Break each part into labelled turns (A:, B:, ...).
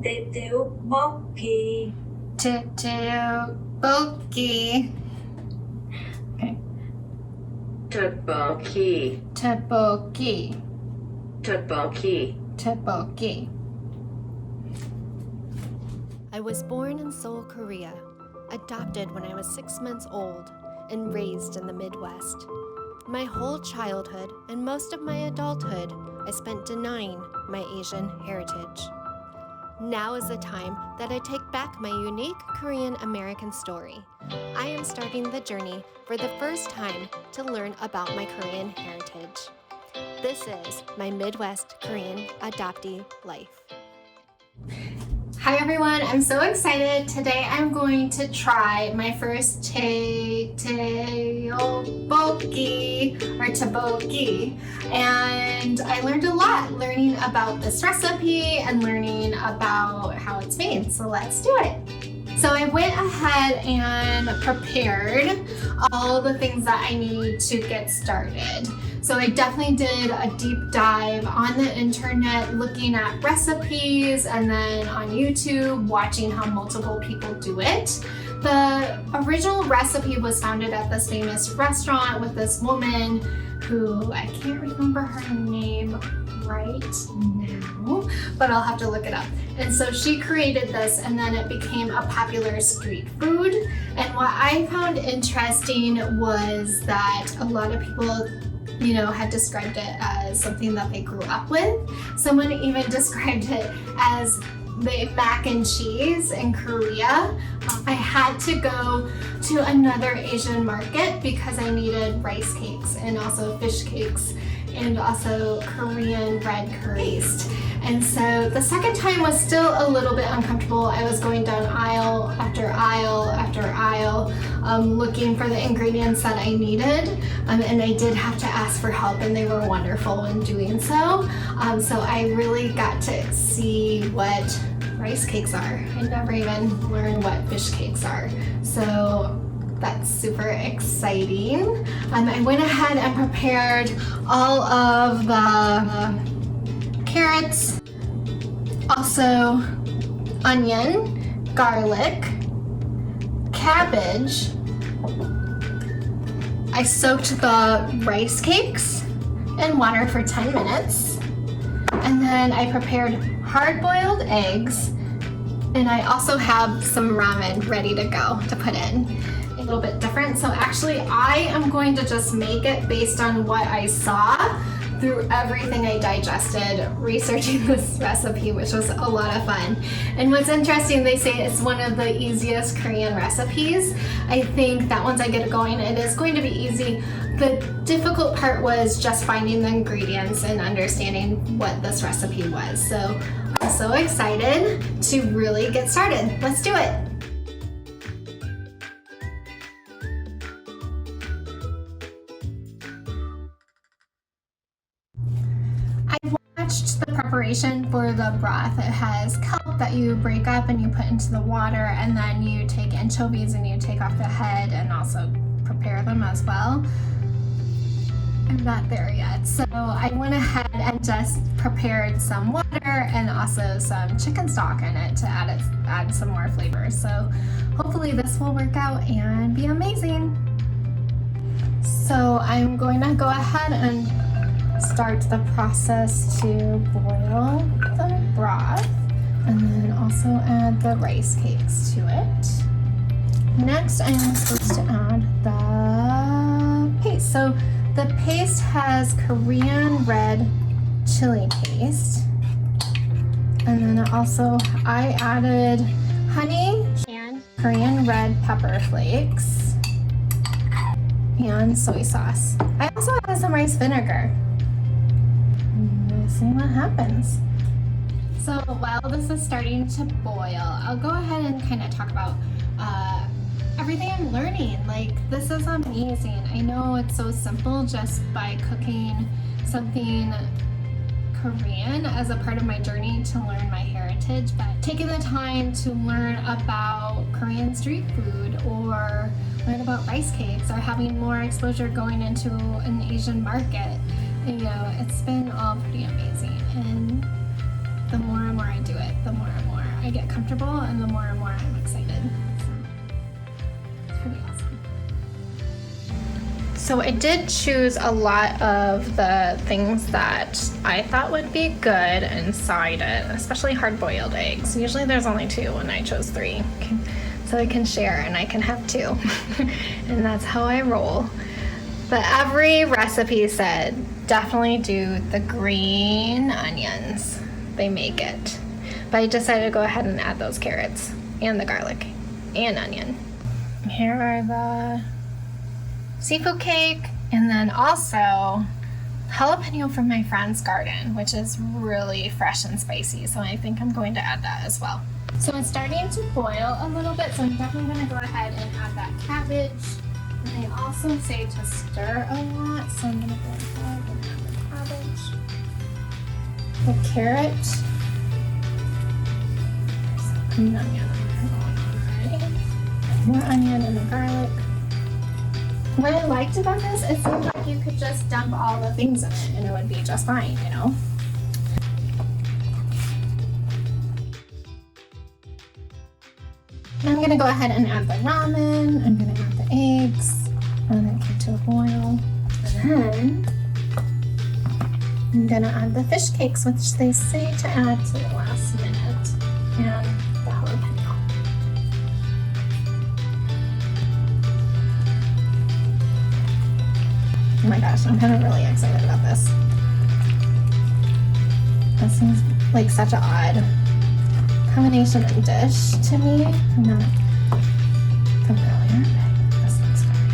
A: Tteokbokki.
B: Tteokbokki. Okay.
A: Tteokbokki.
B: Tteokbokki.
A: Tteokbokki.
B: Tteokbokki.
C: I was born in Seoul, Korea, adopted when I was 6 months old, and raised in the Midwest. My whole childhood and most of my adulthood I spent denying my Asian heritage. Now is the time that I take back my unique Korean American story. I am starting the journey for the first time to learn about my Korean heritage. This is my Midwest Korean adoptee life.
B: Hi everyone, I'm so excited. Today I'm going to try my first tteokbokki or tteokbokki, and I learned a lot learning about this recipe and learning about how it's made, so let's do it. So I went ahead and prepared all the things that I need to get started. So I definitely did a deep dive on the internet looking at recipes, and then on YouTube watching how multiple people do it. The original recipe was founded at this famous restaurant with this woman who I can't remember her name right now, but I'll have to look it up. And so she created this, and then it became a popular street food. And what I found interesting was that a lot of people had described it as something that they grew up with. Someone even described it as the mac and cheese in Korea. I had to go to another Asian market because I needed rice cakes and also fish cakes and also Korean red curry paste. And so the second time was still a little bit uncomfortable. I was going down aisle after aisle after aisle looking for the ingredients that I needed, and I did have to ask for help, and they were wonderful in doing so. So I really got to see what rice cakes are. I never even learned what fish cakes are. So that's super exciting. I went ahead and prepared all of the carrots, also onion, garlic, cabbage. I soaked the rice cakes in water for 10 minutes. And then I prepared hard-boiled eggs, and I also have some ramen ready to go to put in. A little bit different, so actually I am going to just make it based on what I saw through everything I digested researching this recipe, which was a lot of fun. And what's interesting, they say it's one of the easiest Korean recipes. I think that once I get it going, it is going to be easy. The difficult part was just finding the ingredients and understanding what this recipe was. So I'm so excited to really get started. Let's do it. The preparation for the broth. It has kelp that you break up and you put into the water, and then you take anchovies and you take off the head and also prepare them as well. I'm not there yet, so I went ahead and just prepared some water and also some chicken stock in it to add some more flavor. So hopefully this will work out and be amazing. So I'm going to go ahead and start the process to boil the broth, and then also add the rice cakes to it. Next, I'm supposed to add the paste. So the paste has Korean red chili paste, and then I added honey and Korean red pepper flakes and soy sauce. I also added some rice vinegar. See what happens. So while this is starting to boil, I'll go ahead and kind of talk about everything I'm learning. Like, this is amazing. I know it's so simple just by cooking something Korean as a part of my journey to learn my heritage, but taking the time to learn about Korean street food or learn about rice cakes or having more exposure going into an Asian market, it's been all pretty amazing. And the more and more I do it, the more and more I get comfortable and the more and more I'm excited. So, it's pretty awesome. So I did choose a lot of the things that I thought would be good inside it, especially hard-boiled eggs. Usually there's only 2 and I chose 3. So I can share and I can have 2. And that's how I roll. But every recipe said definitely do the green onions. They make it. But I decided to go ahead and add those carrots and the garlic and onion. Here are the seafood cake, and then also jalapeno from my friend's garden, which is really fresh and spicy, so I think I'm going to add that as well. So it's starting to boil a little bit, so I'm definitely going to go ahead and add that cabbage. And they also say to stir a lot, so I'm going to go ahead and add the cabbage, the carrot, green onion, more onion and the garlic. What I liked about this, it seemed like you could just dump all the things in it and it would be just fine, you know? I'm gonna go ahead and add the ramen, I'm gonna add the eggs, and then get to a boil. And then I'm gonna add the fish cakes, which they say to add to the last minute, and the jalapeno. Oh my gosh, I'm kind of really excited about this. That seems like such an odd combination of dish to me. I'm not familiar, but this looks very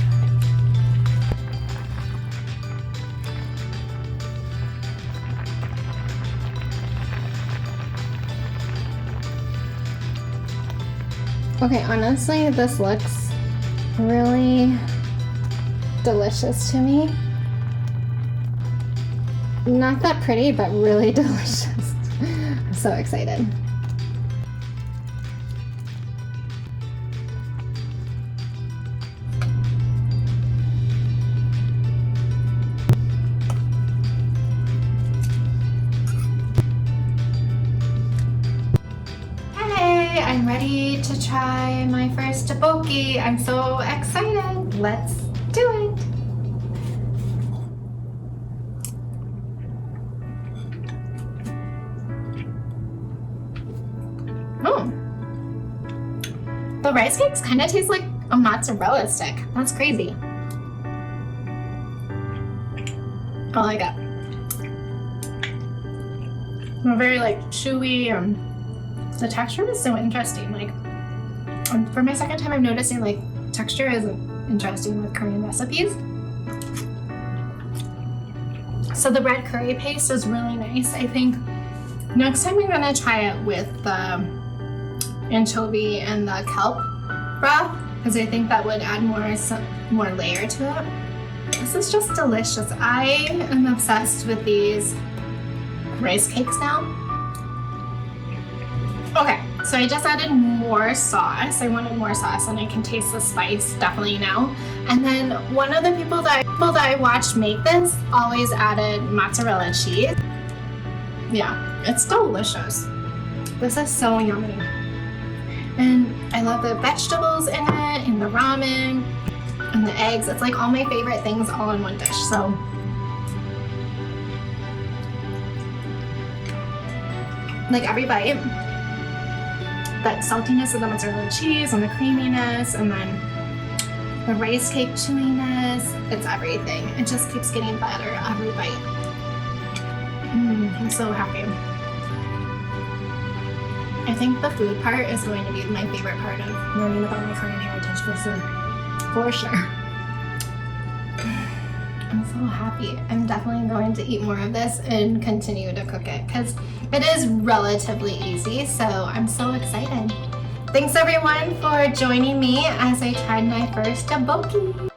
B: good. Okay, honestly, this looks really delicious to me. Not that pretty, but really delicious. I'm so excited. Hey, I'm ready to try my first tteokbokki. I'm so excited. Let's do it. The rice cakes kind of taste like a mozzarella stick. That's crazy. I like it. They're very like chewy. The texture is so interesting. Like for my second time, I'm noticing like texture is interesting with Korean recipes. So the red curry paste is really nice. I think next time I'm gonna try it with the anchovy and the kelp broth, because I think that would add more layer to it. This is just delicious. I am obsessed with these rice cakes now. Okay, so I just added more sauce. I wanted more sauce and I can taste the spice definitely now. And then one of the people that I watched make this always added mozzarella cheese. Yeah, it's delicious. This is so yummy. And I love the vegetables in it, and the ramen, and the eggs. It's like all my favorite things all in one dish, so. Like every bite, that saltiness of the mozzarella cheese and the creaminess, and then the rice cake chewiness, it's everything. It just keeps getting better every bite. I'm so happy. I think the food part is going to be my favorite part of learning about my Korean heritage for sure. I'm so happy. I'm definitely going to eat more of this and continue to cook it because it is relatively easy, so I'm so excited. Thanks everyone for joining me as I tried my first tteokbokki.